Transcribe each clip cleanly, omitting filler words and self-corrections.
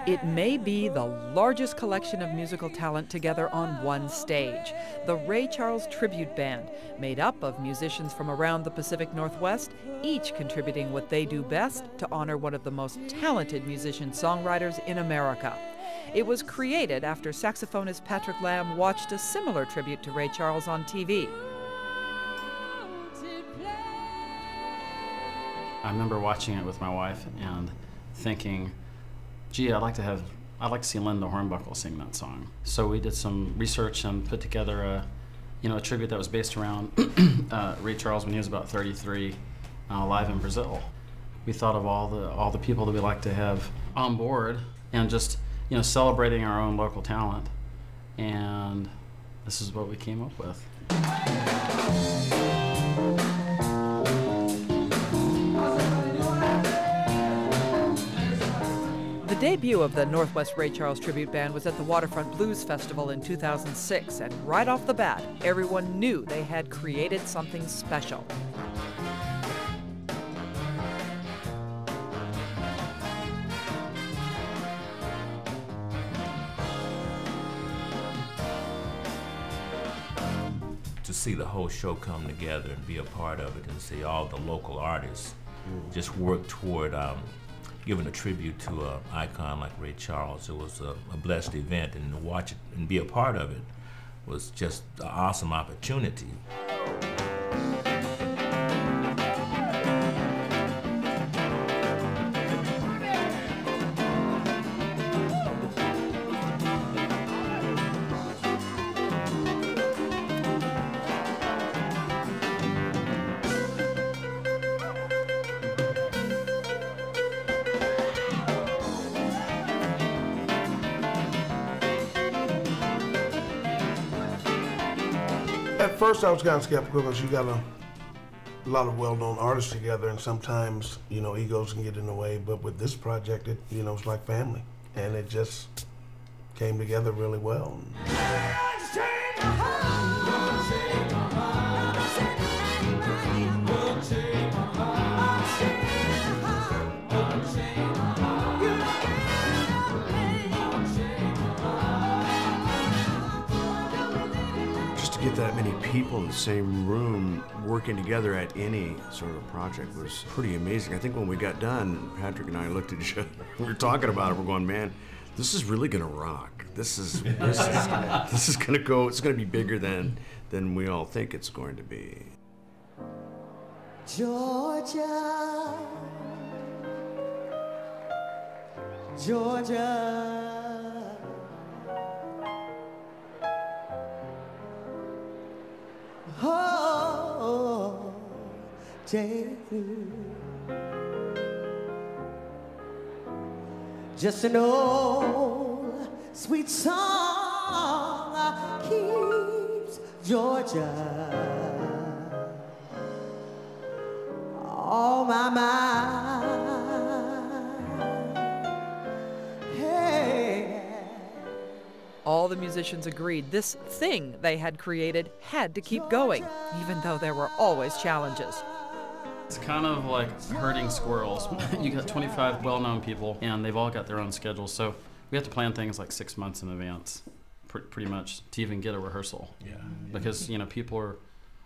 It may be the largest collection of musical talent together on one stage. The Ray Charles Tribute Band, made up of musicians from around the Pacific Northwest, each contributing what they do best to honor one of the most talented musician-songwriters in America. It was created after saxophonist Patrick Lamb watched a similar tribute to Ray Charles on TV. I remember watching it with my wife and thinking, gee, I'd like to see Linda Hornbuckle sing that song. So we did some research and put together a tribute that was based around Ray Charles when he was about 33, live in Brazil. We thought of all the people that we like to have on board and just celebrating our own local talent. And this is what we came up with. The debut of the Northwest Ray Charles Tribute Band was at the Waterfront Blues Festival in 2006, and right off the bat, everyone knew they had created something special. To see the whole show come together and be a part of it and see all the local artists just work toward giving a tribute to an icon like Ray Charles. It was a blessed event, and to watch it and be a part of it was just an awesome opportunity. At first I was kind of skeptical because you got a lot of well-known artists together, and sometimes, egos can get in the way, but with this project, it's like family, and it just came together really well. To get that many people in the same room working together at any sort of project was pretty amazing. I think when we got done, Patrick and I looked at each other. We were talking about it. We're going, man, this is really gonna rock. This is gonna go. It's gonna be bigger than we all think it's going to be. Georgia, Georgia. Oh, take you. Just an old sweet song keeps Georgia on my mind. Hey. All the musicians agreed this thing they had created had to keep going, even though there were always challenges. It's kind of like herding squirrels. You got 25 well-known people, and they've all got their own schedules, so we have to plan things like 6 months in advance, pretty much, to even get a rehearsal. Yeah. Because people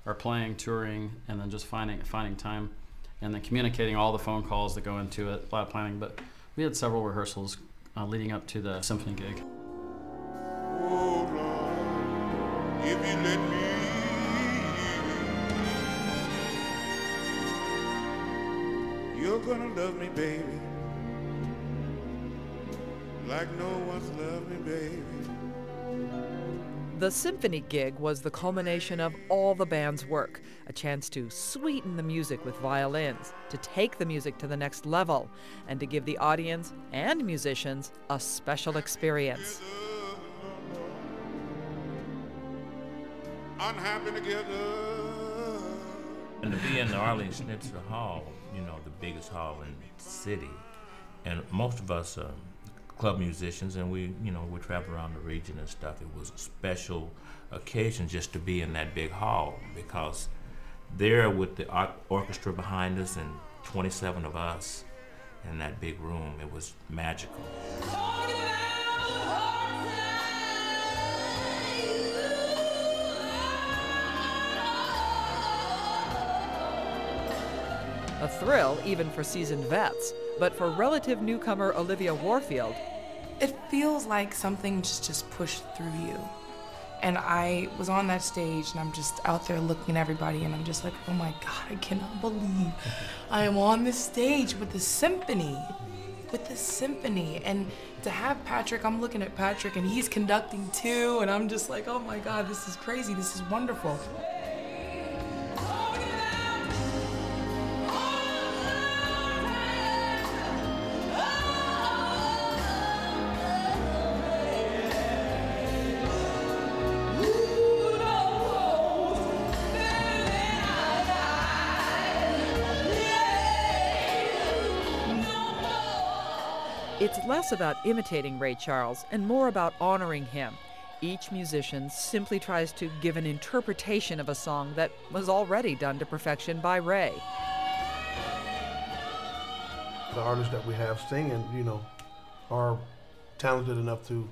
are playing, touring, and then just finding time, and then communicating all the phone calls that go into it, a lot of planning. But we had several rehearsals leading up to the symphony gig. Oh Lord, if you let me, you're gonna love me, baby, like no one's loved me, baby. The symphony gig was the culmination of all the band's work, a chance to sweeten the music with violins, to take the music to the next level, and to give the audience and musicians a special experience. Unhappy together. And to be in the Arlene Schnitzer Hall, the biggest hall in the city, and most of us are club musicians, and we travel around the region and stuff. It was a special occasion just to be in that big hall, because there with the orchestra behind us and 27 of us, in that big room. It was magical. A thrill even for seasoned vets, but for relative newcomer Olivia Warfield, it feels like something just pushed through you. And I was on that stage and I'm just out there looking at everybody and I'm just like, oh my God, I cannot believe I am on this stage with the symphony. And to have Patrick, I'm looking at Patrick and he's conducting too, and I'm just like, oh my God, this is crazy, this is wonderful. It's less about imitating Ray Charles and more about honoring him. Each musician simply tries to give an interpretation of a song that was already done to perfection by Ray. The artists that we have singing, you know, are talented enough to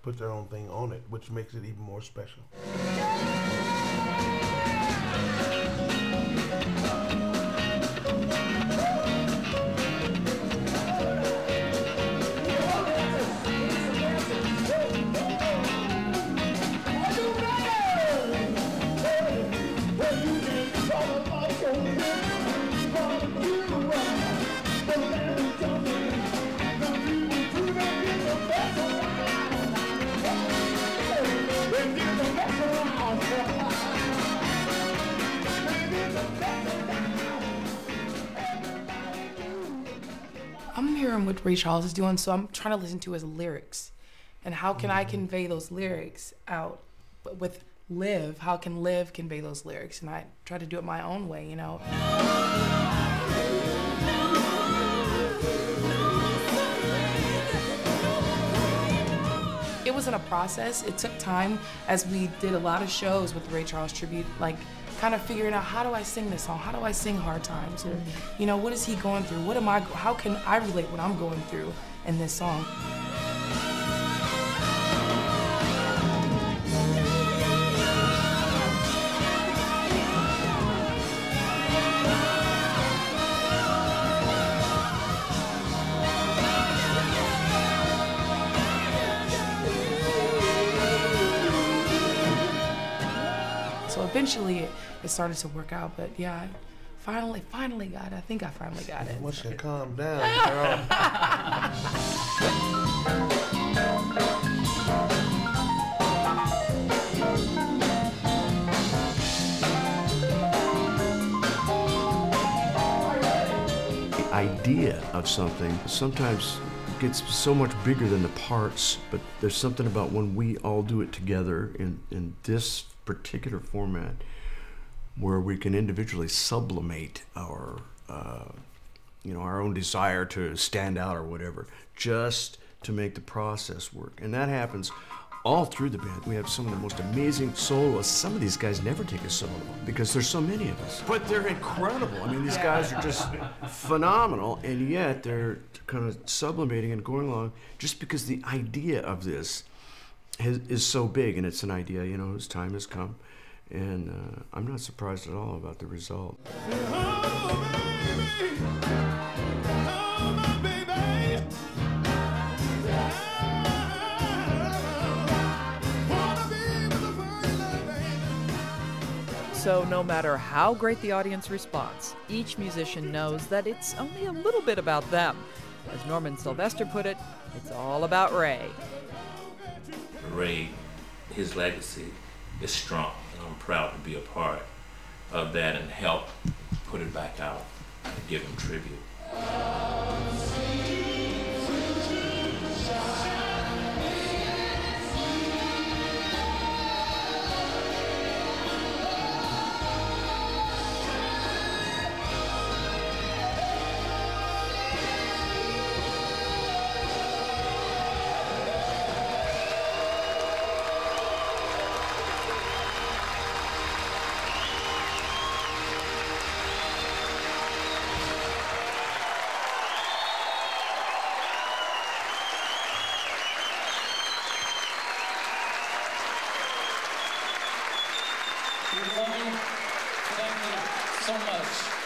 put their own thing on it, which makes it even more special. I'm hearing what Ray Charles is doing, so I'm trying to listen to his lyrics. And how can I convey those lyrics out with Liv? How can Liv convey those lyrics? And I try to do it my own way, you know? It wasn't a process. It took time as we did a lot of shows with the Ray Charles tribute, like kind of figuring out, how do I sing this song? How do I sing Hard Times? Or, you know, what is he going through? How can I relate what I'm going through in this song? So eventually it started to work out, but yeah, I finally got it. I think I finally got it. Once you calm down, girl. The idea of something sometimes gets so much bigger than the parts, but there's something about when we all do it together in this particular format where we can individually sublimate our our own desire to stand out or whatever, just to make the process work. And that happens all through the band. We have some of the most amazing soloists. Some of these guys never take a solo because there's so many of us, but they're incredible. I mean, these guys are just phenomenal, and yet they're kind of sublimating and going along just because the idea of this is so big, and it's an idea, you know, whose time has come, and I'm not surprised at all about the result. So no matter how great the audience response, each musician knows that it's only a little bit about them. As Norman Sylvester put it, it's all about Ray. Ray, his legacy is strong, and I'm proud to be a part of that and help put it back out and give him tribute. We love you. Thank you so much.